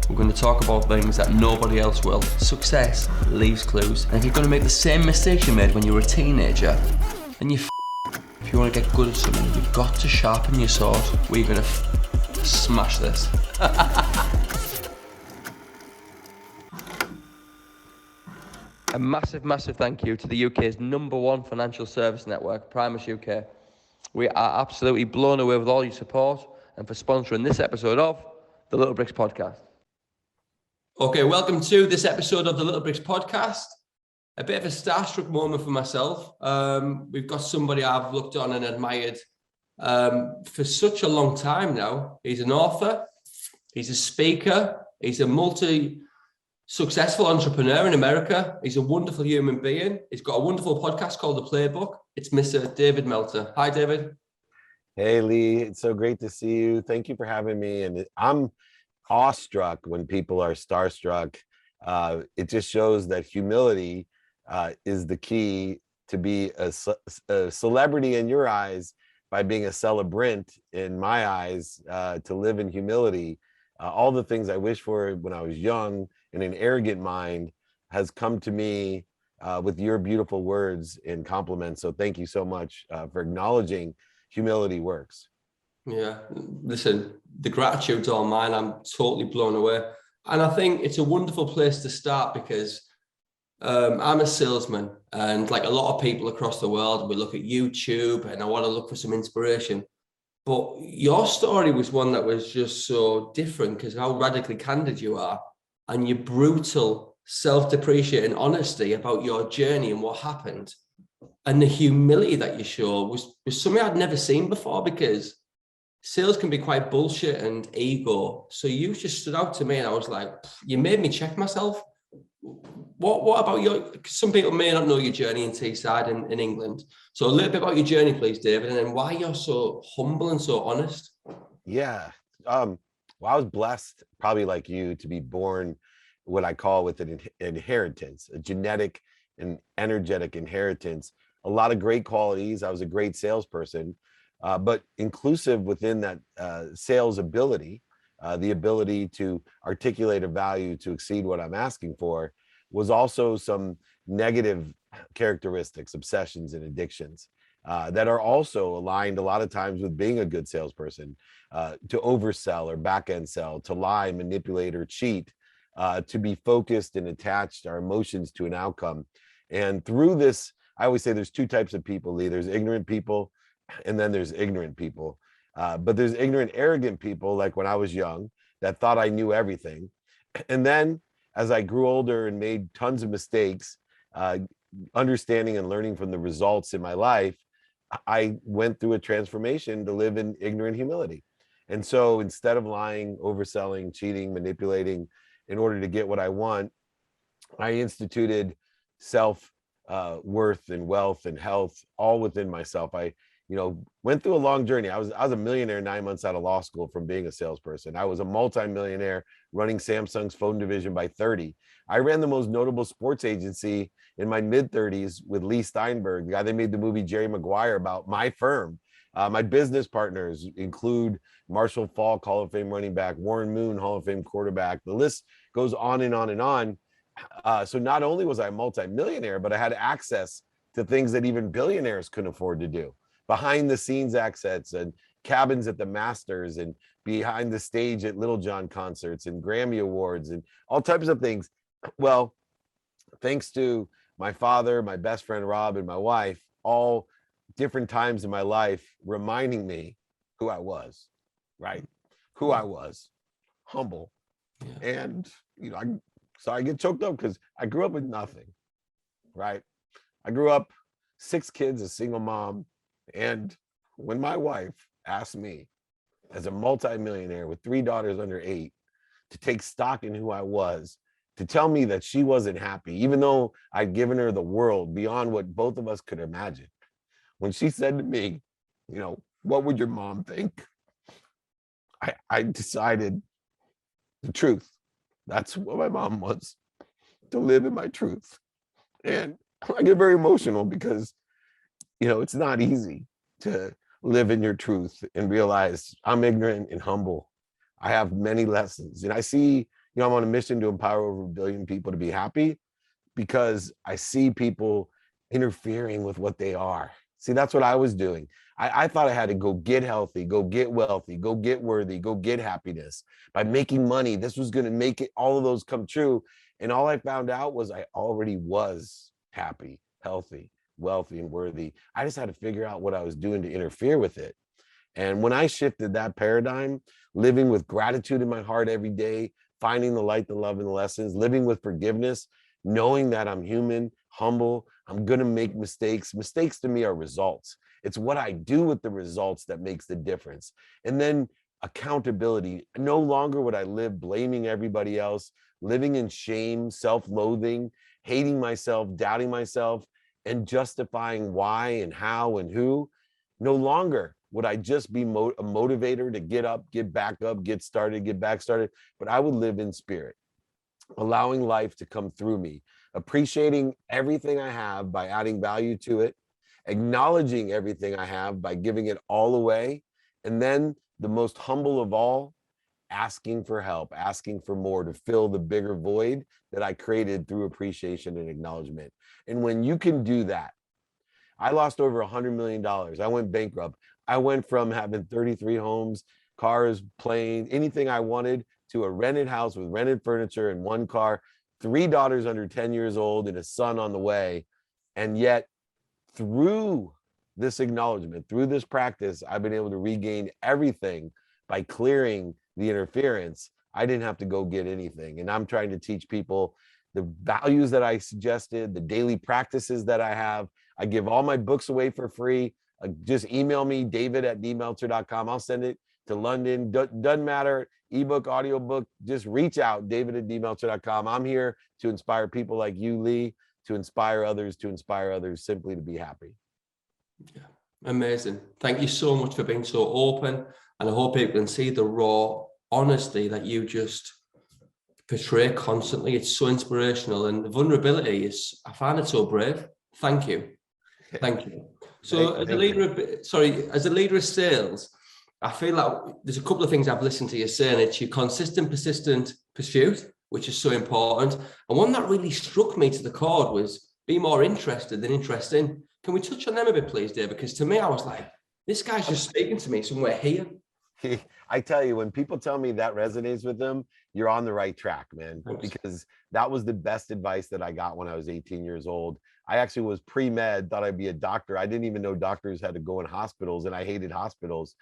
We're going to talk about things that nobody else will. Success leaves clues. And if you're going to make the same mistakes you made when you were a teenager, then you if you want to get good at something, you've got to sharpen your sword. We're going to smash this. A massive, massive thank you to the UK's #1 financial service network, Primus UK. We are absolutely blown away with all your support and for sponsoring this episode of the Little Bricks Podcast. Okay, welcome to this episode of the Little Bricks Podcast. A bit of a starstruck moment for myself. We've got somebody I've looked on and admired for such a long time now. He's an author, he's a speaker, he's a multi-successful entrepreneur in America. He's a wonderful human being. He's got a wonderful podcast called The Playbook. It's Mr. David Meltzer. Hi, David. Hey, Lee. It's so great to see you. Thank you for having me. And I'm awestruck when people are starstruck. It just shows that humility is the key to be a celebrity in your eyes by being a celebrant in my eyes, to live in humility. All the things I wish for when I was young and an arrogant mind has come to me with your beautiful words and compliments. So thank you so much for acknowledging humility works. Yeah, listen, the gratitude's all mine. I'm totally blown away. And I think it's a wonderful place to start because I'm a salesman, and like a lot of people across the world, we look at YouTube and I want to look for some inspiration. But your story was one that was just so different because how radically candid you are and your brutal self-depreciating honesty about your journey and what happened. And the humility that you show was something I'd never seen before, because sales can be quite bullshit and ego. So you just stood out to me and I was like, you made me check myself. What about some people may not know your journey in Teesside in England. So a little bit about your journey, please, David, and then why you're so humble and so honest. Yeah. Well, I was blessed, probably like you, to be born what I call with an inheritance, a genetic and energetic inheritance. A lot of great qualities. I was a great salesperson, but inclusive within that sales ability, the ability to articulate a value to exceed what I'm asking for, was also some negative characteristics, obsessions, and addictions that are also aligned a lot of times with being a good salesperson, to oversell or back-end sell, to lie, manipulate, or cheat, to be focused and attached our emotions to an outcome. And through this, I always say there's two types of people, Lee. There's ignorant people, and then there's ignorant people. But there's ignorant, arrogant people, like when I was young, that thought I knew everything. And then as I grew older and made tons of mistakes, understanding and learning from the results in my life, I went through a transformation to live in ignorant humility. And so instead of lying, overselling, cheating, manipulating in order to get what I want, I instituted self worth and wealth and health all within myself. I went through a long journey. I was a millionaire 9 months out of law school from being a salesperson. I was a multimillionaire running Samsung's phone division by 30. I ran the most notable sports agency in my mid-30s with Lee Steinberg, the guy that made the movie Jerry Maguire about my firm. My business partners include Marshall Faulk, Hall of Fame running back, Warren Moon, Hall of Fame quarterback. The list goes on and on and on. So not only was I a multimillionaire, but I had access to things that even billionaires couldn't afford to do. Behind the scenes access and cabins at the Masters and behind the stage at Little John concerts and Grammy Awards and all types of things. Well, thanks to my father, my best friend Rob, and my wife, all different times in my life reminding me who I was, right? Who I was, humble. Yeah. And, I get choked up because I grew up with nothing, right? I grew up 6 kids, a single mom. And when my wife asked me, as a multimillionaire with 3 daughters under 8, to take stock in who I was, to tell me that she wasn't happy, even though I'd given her the world beyond what both of us could imagine. When she said to me, what would your mom think? I decided the truth. That's what my mom was, to live in my truth. And I get very emotional because it's not easy to live in your truth and realize I'm ignorant and humble. I have many lessons. And I see, You know, I'm on a mission to empower over 1 billion people to be happy because I see people interfering with what they are. See, that's what I was doing. I thought I had to go get healthy, go get wealthy, go get worthy, go get happiness. By making money, this was going to make it, all of those come true. And all I found out was I already was happy, healthy, wealthy, and worthy. I just had to figure out what I was doing to interfere with it. And when I shifted that paradigm, living with gratitude in my heart every day, finding the light, the love, and the lessons, living with forgiveness, knowing that I'm human, humble, I'm going to make mistakes. Mistakes to me are results. It's what I do with the results that makes the difference. And then accountability. No longer would I live blaming everybody else, living in shame, self-loathing, hating myself, doubting myself, and justifying why and how and who. No longer would I just be a motivator to get up, get back up, get started, get back started, but I would live in spirit, allowing life to come through me, appreciating everything I have by adding value to it, acknowledging everything I have by giving it all away, and then the most humble of all, asking for help, asking for more to fill the bigger void that I created through appreciation and acknowledgement. And when you can do that, I lost over $100 million. I went bankrupt. I went from having 33 homes, cars, planes, anything I wanted, to a rented house with rented furniture and one car, 3 daughters under 10 years old, and a son on the way. And yet, through this acknowledgement, through this practice, I've been able to regain everything by clearing the interference. I didn't have to go get anything. And I'm trying to teach people the values that I suggested, the daily practices that I have. I give all my books away for free. Just email me, david@dmeltzer.com. I'll send it to London. Doesn't matter, ebook, audiobook, just reach out, david@dmeltzer.com. I'm here to inspire people like you, Lee, to inspire others simply to be happy. Yeah, amazing. Thank you so much for being so open. And I hope people can see the raw honesty that you just portray constantly. It's so inspirational, and the vulnerability is, I find it so brave. Thank you. Thank you. So as a leader of sales, I feel like there's a couple of things I've listened to you saying. It's your consistent, persistent pursuit, which is so important. And one that really struck me to the core was be more interested than interesting. Can we touch on them a bit, please, Dave? Because to me, I was like, this guy's just speaking to me somewhere here. I tell you, when people tell me that resonates with them, you're on the right track, man. Thanks. Because that was the best advice that I got when I was 18 years old. I actually was pre-med, thought I'd be a doctor. I didn't even know doctors had to go in hospitals, and I hated hospitals.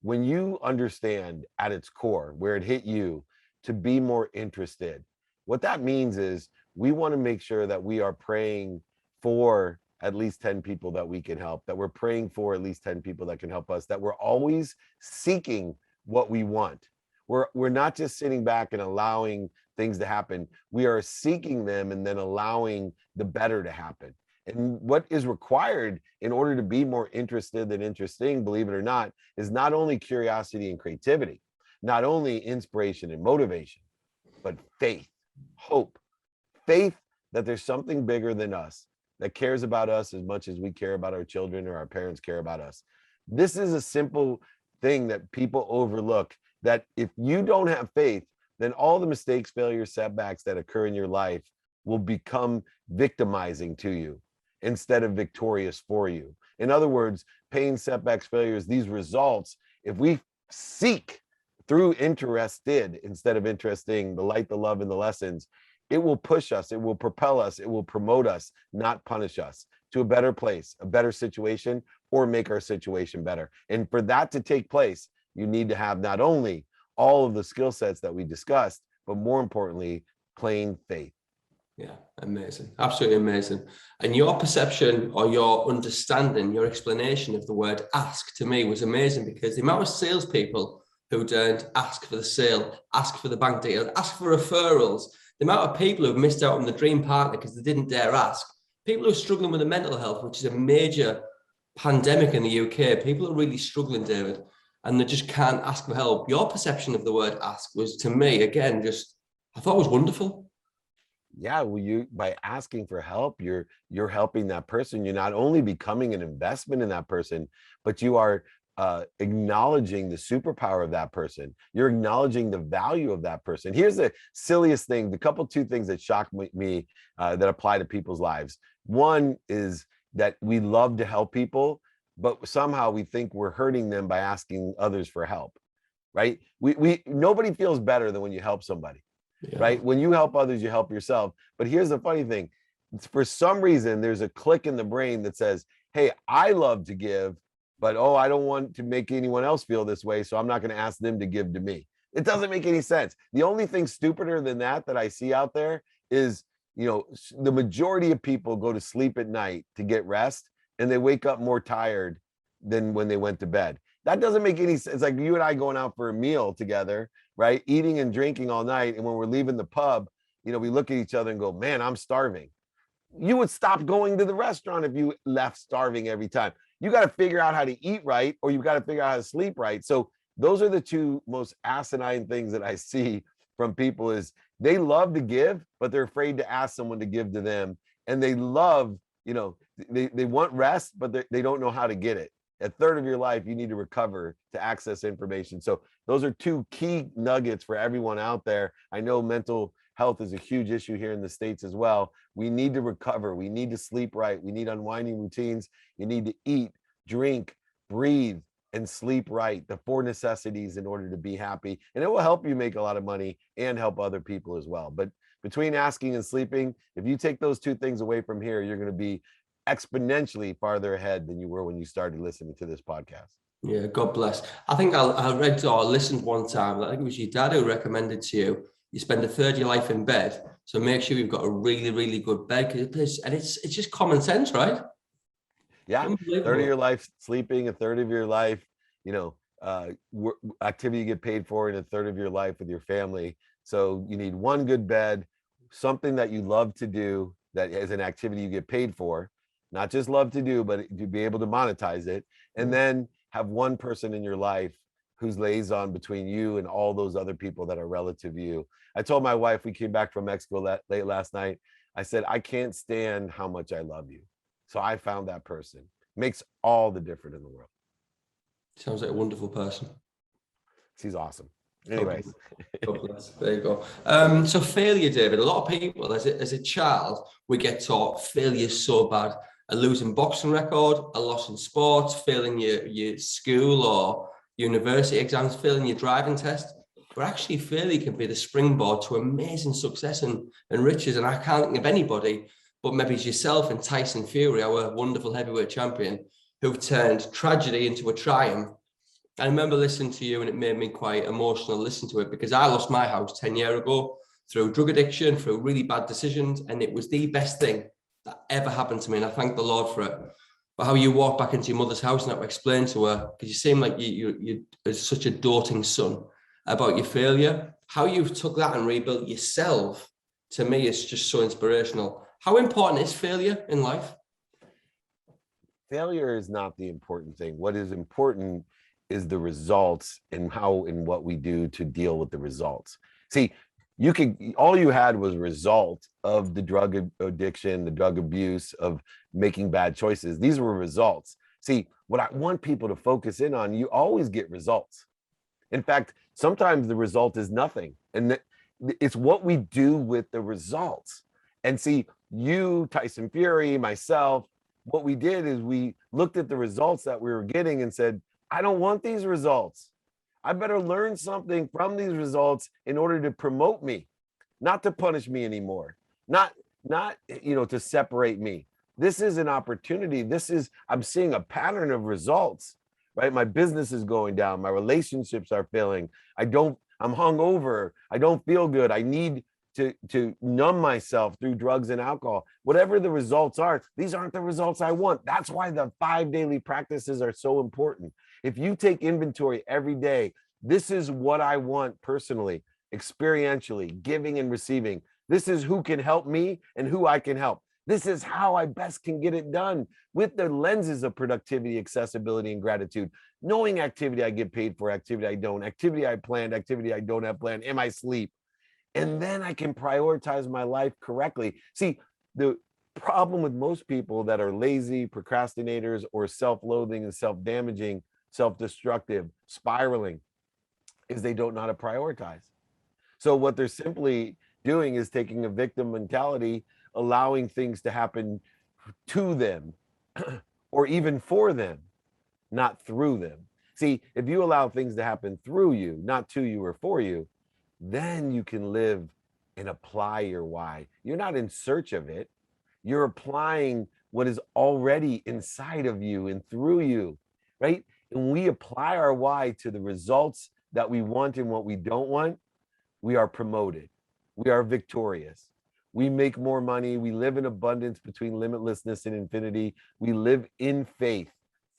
When you understand at its core where it hit you to be more interested, what that means is we want to make sure that we are praying for at least 10 people that we can help, that we're praying for at least 10 people that can help us, that we're always seeking what we want. We're not just sitting back and allowing things to happen. We are seeking them and then allowing the better to happen. And what is required in order to be more interested than interesting, believe it or not, is not only curiosity and creativity, not only inspiration and motivation, but faith, hope, faith that there's something bigger than us that cares about us as much as we care about our children or our parents care about us. This is a simple thing that people overlook, that if you don't have faith, then all the mistakes, failures, setbacks that occur in your life will become victimizing to you instead of victorious for you. In other words, pain, setbacks, failures, these results, if we seek through interested instead of interesting, the light, the love, and the lessons, it will push us, it will propel us, it will promote us, not punish us, to a better place, a better situation, or make our situation better. And for that to take place, you need to have not only all of the skill sets that we discussed, but more importantly, plain faith. Yeah, amazing. Absolutely amazing. And your perception or your understanding, your explanation of the word ask to me was amazing, because the amount of salespeople who don't ask for the sale, ask for the bank details, ask for referrals, the amount of people who've missed out on the dream partner because they didn't dare ask, people who are struggling with the mental health, which is a major pandemic in the UK, people are really struggling, David, and they just can't ask for help. Your perception of the word ask was, to me, again, just, I thought it was wonderful. Yeah, well, you, by asking for help, you're helping that person. You're not only becoming an investment in that person, but you are acknowledging the superpower of that person. You're acknowledging the value of that person. Here's the silliest thing, two things that shock me that apply to people's lives. One is that we love to help people, but somehow we think we're hurting them by asking others for help, right? Nobody feels better than when you help somebody, right? When you help others, you help yourself. But here's the funny thing. For some reason, there's a click in the brain that says, hey, I love to give, but I don't want to make anyone else feel this way, so I'm not going to ask them to give to me. It doesn't make any sense. The only thing stupider than that I see out there is, the majority of people go to sleep at night to get rest, and they wake up more tired than when they went to bed. That doesn't make any sense. It's like you and I going out for a meal together, right? Eating and drinking all night, and when we're leaving the pub, we look at each other and go, man, I'm starving. You would stop going to the restaurant if you left starving every time. You got to figure out how to eat right, or you've got to figure out how to sleep right. So those are the two most asinine things that I see from people is they love to give, but they're afraid to ask someone to give to them. And they love, they want rest, but they don't know how to get it. A third of your life, you need to recover to access information. So those are two key nuggets for everyone out there. I know mental health is a huge issue here in the States as well. We need to recover. We need to sleep right. We need unwinding routines. You need to eat, drink, breathe, and sleep right. The 4 necessities in order to be happy. And it will help you make a lot of money and help other people as well. But between asking and sleeping, if you take those 2 things away from here, you're going to be exponentially farther ahead than you were when you started listening to this podcast. Yeah, God bless. I think I read or listened one time, I think it was your dad who recommended to you spend a third of your life in bed. So make sure you've got a really, really good bed. And it's just common sense, right? Yeah, a third of your life sleeping, a third of your life, activity you get paid for, and a third of your life with your family. So you need one good bed, something that you love to do that is an activity you get paid for, not just love to do, but to be able to monetize it. And then have one person in your life who's liaison between you and all those other people that are relative to you. I told my wife, we came back from Mexico late last night. I said, I can't stand how much I love you. So I found that person. Makes all the difference in the world. Sounds like a wonderful person. She's awesome. Anyways. God bless. There you go. So failure, David, a lot of people as a child, we get taught failure is so bad. A losing boxing record, a loss in sports, failing your school or university exams, failing your driving test. But actually failure can be the springboard to amazing success and riches. And I can't think of anybody, but maybe it's yourself and Tyson Fury, our wonderful heavyweight champion, who've turned tragedy into a triumph. I remember listening to you and it made me quite emotional to listen to it because I lost my house 10 years ago through drug addiction, through really bad decisions. And it was the best thing that ever happened to me. And I thank the Lord for it. But how you walk back into your mother's house and have to explain to her, because you seem like you're such a doting son about your failure, how you've took that and rebuilt yourself, to me, is just so inspirational. How important is failure in life? Failure is not the important thing. What is important is the results and how and what we do to deal with the results. See, all you had was a result of the drug addiction, the drug abuse, of making bad choices. These were results. See, what I want people to focus in on, you always get results. In fact, sometimes the result is nothing. And it's what we do with the results. And see, you, Tyson Fury, myself, what we did is we looked at the results that we were getting and said, I don't want these results. I better learn something from these results in order to promote me, not to punish me anymore, not to separate me. This is an opportunity. I'm seeing a pattern of results, right? My business is going down. My relationships are failing. I'm hungover. I don't feel good. I need to numb myself through drugs and alcohol. Whatever the results are, these aren't the results I want. That's why the 5 daily practices are so important. If you take inventory every day, this is what I want personally, experientially, giving and receiving. This is who can help me and who I can help. This is how I best can get it done with the lenses of productivity, accessibility, and gratitude. Knowing activity I get paid for, activity I don't, activity I planned, activity I don't have planned, am I sleep? And then I can prioritize my life correctly. See, the problem with most people that are lazy, procrastinators, or self-loathing and self-damaging, self-destructive, spiraling, is they don't know how to prioritize. So what they're simply doing is taking a victim mentality, allowing things to happen to them or even for them, not through them. See, if you allow things to happen through you, not to you or for you, then you can live and apply your why. You're not in search of it. You're applying what is already inside of you and through you, right? And we apply our why to the results that we want and what we don't want. We are promoted. We are victorious. We make more money. We live in abundance between limitlessness and infinity. We live in faith,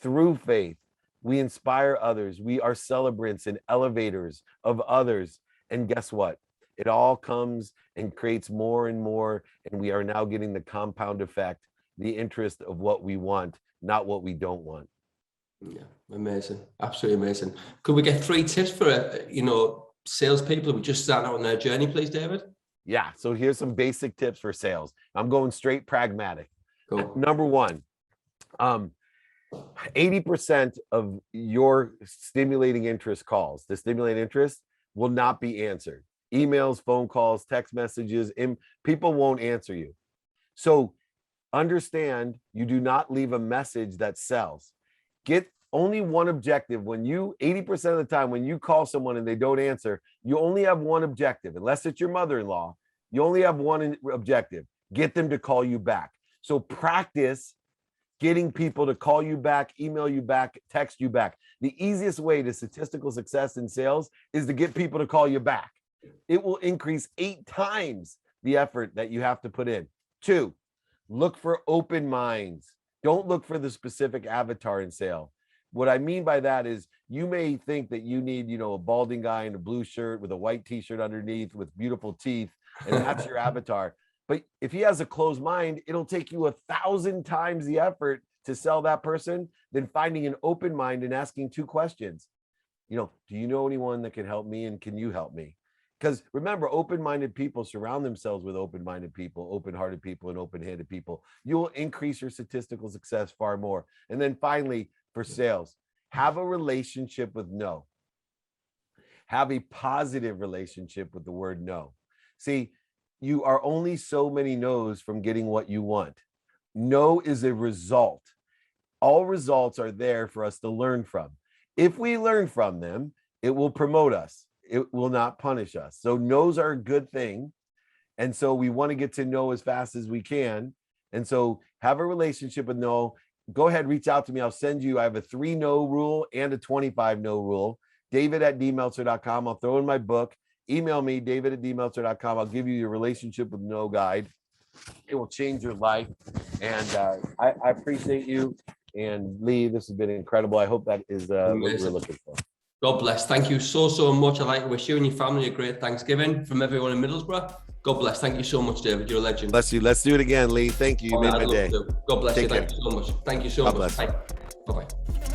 through faith. We inspire others. We are celebrants and elevators of others. And guess what? It all comes and creates more and more. And we are now getting the compound effect, the interest of what we want, not what we don't want. Yeah, amazing. Absolutely amazing. Could we get 3 tips for, salespeople who just start out on their journey, please, David? Yeah. So here's some basic tips for sales. I'm going straight pragmatic. Cool. Number one, 80% of your stimulating interest calls, the stimulated interest, will not be answered. Emails, phone calls, text messages, people won't answer you. So understand, you do not leave a message that sells. Get only one objective. When you, 80% of the time, when you call someone and they don't answer, you only have one objective. Unless it's your mother-in-law, you only have one objective: get them to call you back. So practice getting people to call you back, email you back, text you back. The easiest way to statistical success in sales is to get people to call you back. It will increase 8 times the effort that you have to put in. 2, look for open minds. Don't look for the specific avatar in sale. What I mean by that is, you may think that you need, a balding guy in a blue shirt with a white t-shirt underneath with beautiful teeth, and that's your avatar. But if he has a closed mind, it'll take you 1,000 times the effort to sell that person than finding an open mind and asking 2 questions. Do you know anyone that can help me, and can you help me? Because remember, open-minded people surround themselves with open-minded people, open-hearted people, and open-handed people. You will increase your statistical success far more. And then finally, for sales, have a relationship with no. Have a positive relationship with the word no. See, you are only so many no's from getting what you want. No is a result. All results are there for us to learn from. If we learn from them, it will promote us. It will not punish us. So no's are a good thing. And so we want to get to know as fast as we can. And so have a relationship with no. Go ahead, reach out to me. I'll send you, I have a 3 no rule and a 25 no rule. David@dmeltzer.com. I'll throw in my book. Email me, David@dmeltzer.com. I'll give you your relationship with no guide. It will change your life. And I appreciate you. And Lee, this has been incredible. I hope that is what we're looking for. God bless. Thank you so much. I'd like to wish you and your family a great Thanksgiving from everyone in Middlesbrough. God bless. Thank you so much, David. You're a legend. Bless you. Let's do it again, Lee. Thank you. You made my day. God bless you. Take care. Thank you so much. Thank you so much. Bless. Bye-bye.